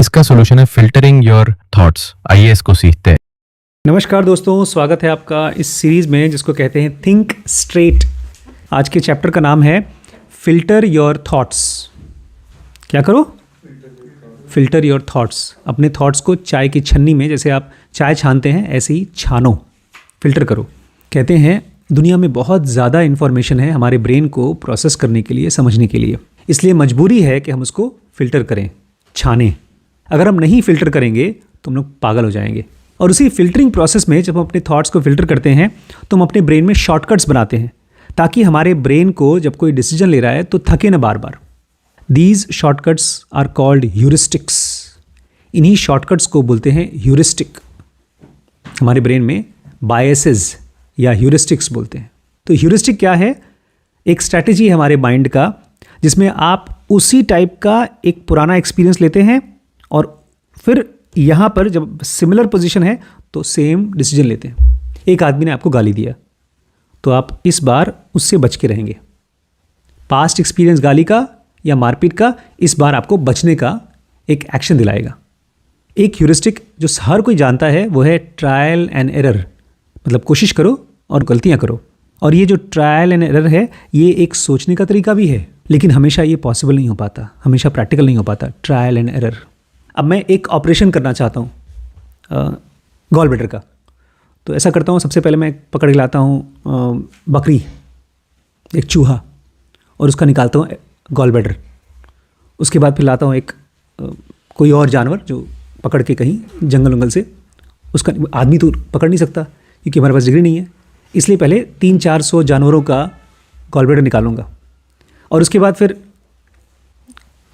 इसका सोल्यूशन है filtering your thoughts. आइए इसको सीखते हैं। नमस्कार दोस्तों, स्वागत है आपका इस सीरीज़ में जिसको कहते हैं थिंक स्ट्रेट। आज के चैप्टर का नाम है फिल्टर योर थॉट्स। क्या करो? Filter your thoughts. अपने थॉट्स को चाय की छन्नी में, जैसे आप चाय छानते हैं ऐसे ही छानो, फिल्टर करो। कहते हैं दुनिया में बहुत ज़्यादा इन्फॉर्मेशन है हमारे ब्रेन को प्रोसेस करने के लिए, समझने के लिए, इसलिए मजबूरी है कि हम उसको फ़िल्टर करें, छानें। अगर हम नहीं फ़िल्टर करेंगे तो हम लोग पागल हो जाएंगे। और उसी फिल्टरिंग प्रोसेस में जब हम अपने थॉट्स को फ़िल्टर करते हैं तो हम अपने ब्रेन में शॉर्टकट्स बनाते हैं ताकि हमारे ब्रेन को जब कोई डिसीजन ले रहा है तो थके ना बार बार। These shortcuts are called heuristics. इन्हीं शॉर्टकट्स को बोलते हैं ह्यूरिस्टिक। हमारे ब्रेन में बायसेस या ह्यूरिस्टिक्स बोलते हैं। तो ह्यूरिस्टिक क्या है? एक स्ट्रैटेजी है हमारे माइंड का जिसमें आप उसी टाइप का एक पुराना एक्सपीरियंस लेते हैं और फिर यहाँ पर जब सिमिलर पोजीशन है तो सेम डिसीजन लेते हैं। एक आदमी ने आपको गाली दिया तो आप इस बार उससे बच के रहेंगे। पास्ट एक्सपीरियंस गाली का या मारपीट का इस बार आपको बचने का एक एक्शन दिलाएगा। एक ह्यूरिस्टिक जो हर कोई जानता है वो है ट्रायल एंड एरर, मतलब कोशिश करो और गलतियाँ करो। और ये जो ट्रायल एंड एरर है ये एक सोचने का तरीका भी है, लेकिन हमेशा ये पॉसिबल नहीं हो पाता, हमेशा प्रैक्टिकल नहीं हो पाता। Trial and error. अब मैं एक ऑपरेशन करना चाहता हूँ गॉल ब्लैडर का, तो ऐसा करता हूँ, सबसे पहले मैं पकड़ के लाता हूँ बकरी, एक चूहा, और उसका निकालता हूँ गॉल ब्लैडर। उसके बाद फिर लाता हूँ एक कोई और जानवर जो पकड़ के कहीं जंगल वंगल से, उसका आदमी तो पकड़ नहीं सकता क्योंकि हमारे पास डिग्री नहीं है, इसलिए पहले 300-400 जानवरों का गॉल ब्लैडर निकालूंगा। और उसके बाद फिर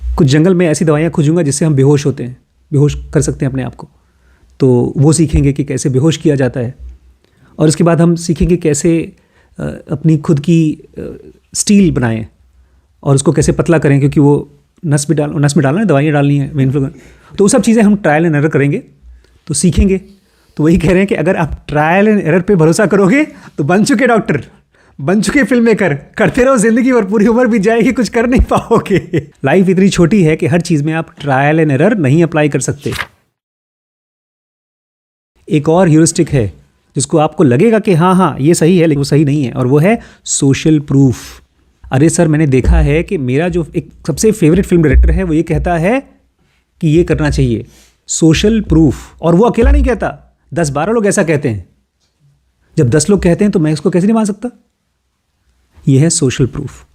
कुछ जंगल में ऐसी दवाइयाँ खोजूंगा जिससे हम बेहोश होते हैं, बेहोश कर सकते हैं अपने आप को, तो वो सीखेंगे कि कैसे बेहोश किया जाता है। और उसके बाद हम सीखेंगे कैसे अपनी खुद की स्टील बनाएं और उसको कैसे पतला करें, क्योंकि वो नस में डालना है, दवाइयाँ डालनी है, वेन फ्लो। तो वो सब चीज़ें हम ट्रायल एंड एरर करेंगे तो सीखेंगे। तो वही कह रहे हैं कि अगर आप ट्रायल एंड एरर पे भरोसा करोगे तो बन चुके डॉक्टर, बन चुके फिल्म मेकर, करते रहो जिंदगी और पूरी उम्र बीत जाएगी, कुछ कर नहीं पाओगे। लाइफ इतनी छोटी है कि हर चीज़ में आप ट्रायल एंड एरर नहीं अप्लाई कर सकते। एक और ह्यूरिस्टिक है जिसको आपको लगेगा कि हाँ ये सही है, लेकिन वो सही नहीं है, और वो है सोशल प्रूफ। अरे सर, मैंने देखा है कि मेरा जो एक सबसे फेवरेट फिल्म डायरेक्टर है वो ये कहता है कि ये करना चाहिए, सोशल प्रूफ। और वो अकेला नहीं कहता, 10-12 लोग ऐसा कहते हैं। जब 10 लोग कहते हैं तो मैं इसको कैसे नहीं मान सकता? ये है सोशल प्रूफ।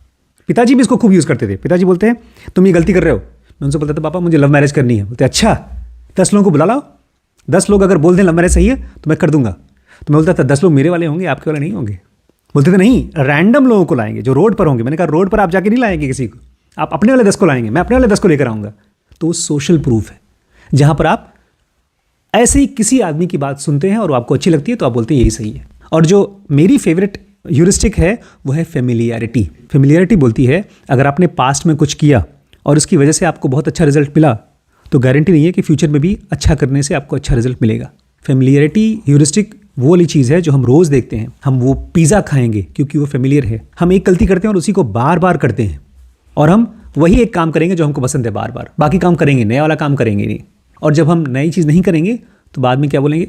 पिताजी भी इसको खूब यूज़ करते थे। पिताजी बोलते हैं तुम ये गलती कर रहे हो, मैं उनसे बोलता था पापा मुझे लव मैरिज करनी है। बोलते अच्छा 10 लोगों को बुला लाओ, 10 लोग अगर बोल दें लव मैरिज सही है तो मैं कर दूंगा। तो मैं बोलता था 10 लोग मेरे वाले होंगे, आपके वाले नहीं होंगे। बोलते थे नहीं, रैंडम लोगों को लाएंगे जो रोड पर होंगे। मैंने कहा रोड पर आप जाके नहीं लाएंगे किसी को, आप अपने वाले 10 को लाएंगे, मैं अपने वाले 10 को लेकर आऊँगा। तो वो सोशल प्रूफ है जहाँ पर आप ऐसे ही किसी आदमी की बात सुनते हैं और वो आपको अच्छी लगती है तो आप बोलते हैं यही सही है। और जो मेरी फेवरेट ह्यूरिस्टिक है वो है फेमिलियरिटी। फेमिलियरिटी बोलती है अगर आपने पास्ट में कुछ किया और उसकी वजह से आपको बहुत अच्छा रिजल्ट मिला तो गारंटी नहीं है कि फ्यूचर में भी अच्छा करने से आपको अच्छा रिजल्ट मिलेगा। फेमिलियरिटी ह्यूरिस्टिक वो वाली चीज़ है जो हम रोज़ देखते हैं। हम वो पिज़्ज़ा खाएंगे क्योंकि वो फेमिलियर है। हम एक गलती करते हैं और उसी को बार बार करते हैं, और हम वही एक काम करेंगे जो हमको पसंद है बार बार, बाकी काम करेंगे, नया वाला काम करेंगे नहीं। और जब हम नई चीज़ नहीं करेंगे तो बाद में क्या बोलेंगे,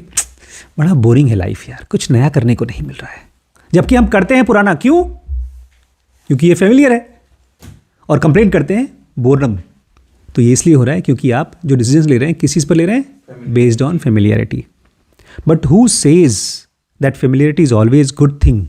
बड़ा बोरिंग है लाइफ यार, कुछ नया करने को नहीं मिल रहा है। जबकि हम करते हैं पुराना, क्यों? क्योंकि ये फेमिलियर है। और कंप्लेंट करते हैं बोरडम। तो ये इसलिए हो रहा है क्योंकि आप जो डिसीजंस ले रहे हैं किस चीज़ पर ले रहे हैं? Based on familiarity. But who says that familiarity is always good thing?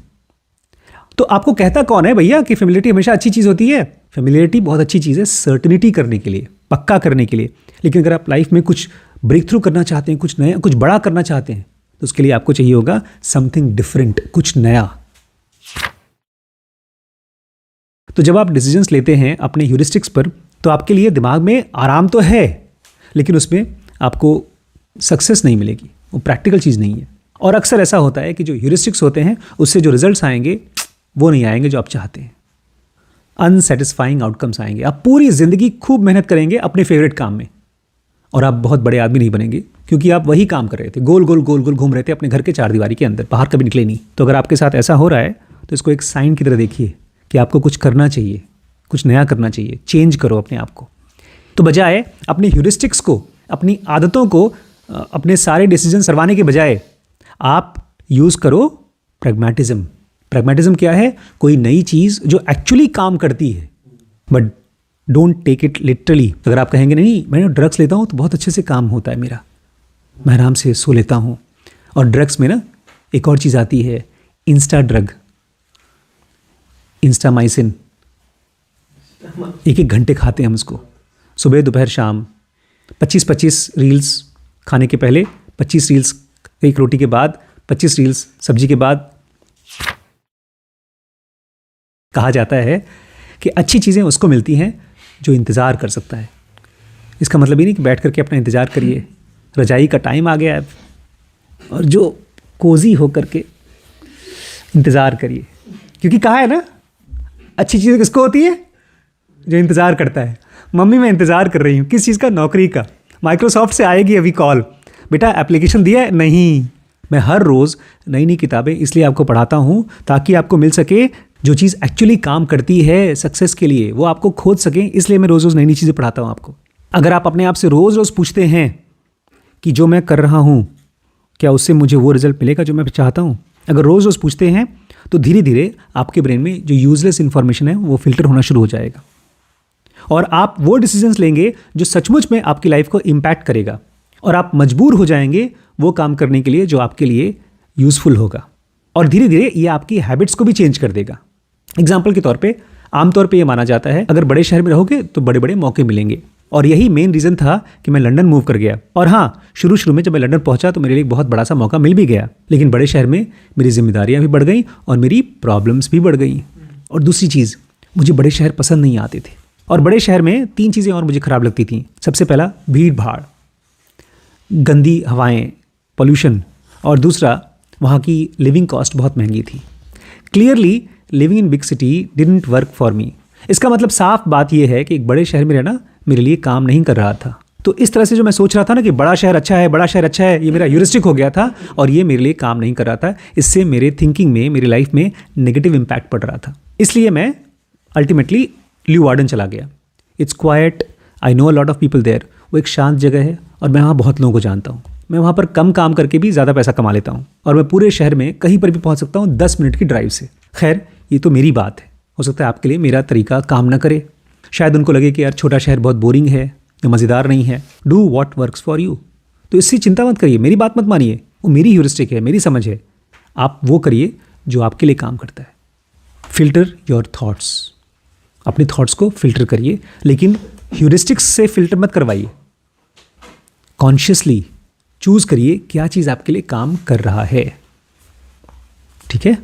तो आपको कहता कौन है भैया कि फेमिलियरिटी हमेशा अच्छी चीज़ होती है? फेमिलियरिटी बहुत अच्छी चीज़ है सर्टेनिटी करने के लिए, पक्का करने के लिए। लेकिन अगर आप लाइफ में कुछ ब्रेक थ्रू करना चाहते हैं, कुछ नया, कुछ बड़ा करना चाहते हैं, तो उसके लिए आपको चाहिए होगा समथिंग डिफरेंट, कुछ नया। तो जब आप डिसीजंस लेते हैं अपने ह्यूरिस्टिक्स पर तो आपके लिए दिमाग में आराम तो है, लेकिन उसमें आपको सक्सेस नहीं मिलेगी, वो प्रैक्टिकल चीज़ नहीं है। और अक्सर ऐसा होता है कि जो ह्यूरिस्टिक्स होते हैं उससे जो रिजल्ट्स आएंगे वो नहीं आएंगे जो आप चाहते हैं। अनसेटिस्फाइंग आउटकम्स आएंगे। आप पूरी ज़िंदगी खूब मेहनत करेंगे अपने फेवरेट काम में और आप बहुत बड़े आदमी नहीं बनेंगे क्योंकि आप वही काम कर रहे थे, गोल गोल गोल गोल घूम रहे थे अपने घर के 4 दीवारी के अंदर, बाहर कभी निकले नहीं। तो अगर आपके साथ ऐसा हो रहा है तो इसको एक साइन की तरह देखिए कि आपको कुछ करना चाहिए, कुछ नया करना चाहिए, चेंज करो अपने आप को। तो बजाय अपने ह्यूरिस्टिक्स को अपनी आदतों को अपने सारे डिसीजन करवाने के बजाय आप यूज़ करो प्रैग्मेटिज्म। प्रैग्मेटिज्म क्या है? कोई नई चीज़ जो एक्चुअली काम करती है, but don't take it literally. अगर आप कहेंगे नहीं मैं ड्रग्स लेता हूँ तो बहुत अच्छे से काम होता है मेरा, मैं आराम से सो लेता हूँ, और ड्रग्स में ना एक और चीज़ आती है, इंस्टा ड्रग, इंस्टामाइसिन। 1-1 घंटे खाते हैं हम उसको, सुबह दोपहर शाम। 25-25 रील्स खाने के पहले, 25 रील्स एक रोटी के बाद, 25 रील्स सब्जी के बाद। कहा जाता है कि अच्छी चीज़ें उसको मिलती हैं जो इंतज़ार कर सकता है। इसका मतलब ये नहीं कि बैठ करके अपना इंतज़ार करिए, रजाई का टाइम आ गया है और जो कोज़ी हो करके इंतज़ार करिए, क्योंकि कहा है ना अच्छी चीज़ें किसको होती है? जो इंतज़ार करता है। मम्मी मैं इंतज़ार कर रही हूँ, किस चीज़ का? नौकरी का। माइक्रोसॉफ्ट से आएगी अभी कॉल, बेटा एप्लीकेशन दिया है? नहीं। मैं हर रोज़ नई नई किताबें इसलिए आपको पढ़ाता हूँ ताकि आपको मिल सके जो चीज़ एक्चुअली काम करती है सक्सेस के लिए, वो आपको खोज सकें, इसलिए मैं रोज़ रोज़ नई नई चीज़ें पढ़ाता हूँ आपको। अगर आप अपने आप से रोज़ रोज़ पूछते हैं कि जो मैं कर रहा हूँ क्या उससे मुझे वो रिजल्ट मिलेगा जो मैं चाहता हूँ, अगर रोज़ रोज़ पूछते हैं तो धीरे धीरे आपके ब्रेन में जो यूजलेस इन्फॉर्मेशन है वो फिल्टर होना शुरू हो जाएगा, और आप वो डिसीजंस लेंगे जो सचमुच में आपकी लाइफ को इम्पैक्ट करेगा, और आप मजबूर हो जाएंगे वो काम करने के लिए जो आपके लिए यूज़फुल होगा, और धीरे धीरे ये आपकी हैबिट्स को भी चेंज कर देगा। एग्जाम्पल के तौर पे आमतौर पे ये माना जाता है अगर बड़े शहर में रहोगे तो बड़े बड़े मौके मिलेंगे, और यही मेन रीज़न था कि मैं लंदन मूव कर गया। और हाँ, शुरू में जब मैं लंदन पहुंचा तो मेरे लिए एक बहुत बड़ा सा मौका मिल भी गया, लेकिन बड़े शहर में मेरी जिम्मेदारियां भी बढ़ गई और मेरी प्रॉब्लम्स भी बढ़ गई। और दूसरी चीज़, मुझे बड़े शहर पसंद नहीं आते थे, और बड़े शहर में 3 चीज़ें और मुझे ख़राब लगती थी। सबसे पहला भीड़ भाड़, गंदी हवाएं, पोल्यूशन, और दूसरा वहाँ की लिविंग कॉस्ट बहुत महंगी थी। Clearly living in big city didn't work for me. इसका मतलब साफ बात यह है कि एक बड़े शहर में रहना मेरे लिए काम नहीं कर रहा था। तो इस तरह से जो मैं सोच रहा था ना कि बड़ा शहर अच्छा है, बड़ा शहर अच्छा है, ये मेरा ह्यूरिस्टिक हो गया था और ये मेरे लिए काम नहीं कर रहा था। इससे मेरे थिंकिंग में, मेरी लाइफ में नेगेटिव इम्पैक्ट पड़ रहा था। इसलिए मैं अल्टीमेटली ल्यूवार्डन चला गया। It's quite, I know a lot of people there. वो एक शांत जगह है और मैं वहाँ बहुत लोगों को जानता हूँ। मैं वहाँ पर कम काम करके भी ज़्यादा पैसा कमा लेता हूँ, और मैं पूरे शहर में कहीं पर भी पहुँच सकता हूँ 10 मिनट की ड्राइव से। खैर, ये तो मेरी बात है, हो सकता है आपके लिए मेरा तरीका काम ना करे। शायद उनको लगे कि यार छोटा शहर बहुत बोरिंग है या मज़ेदार नहीं है। Do what works for you. तो इससे चिंता मत करिए, मेरी बात मत मानिए, वो मेरी ह्यूरिस्टिक है, मेरी समझ है। आप वो करिए जो आपके लिए काम करता है। फिल्टर योर थॉट्स, अपने थॉट्स को फिल्टर करिए, लेकिन ह्यूरिस्टिक्स से फिल्टर मत करवाइए। कॉन्शियसली चूज़ करिए क्या चीज़ आपके लिए काम कर रहा है। ठीक है।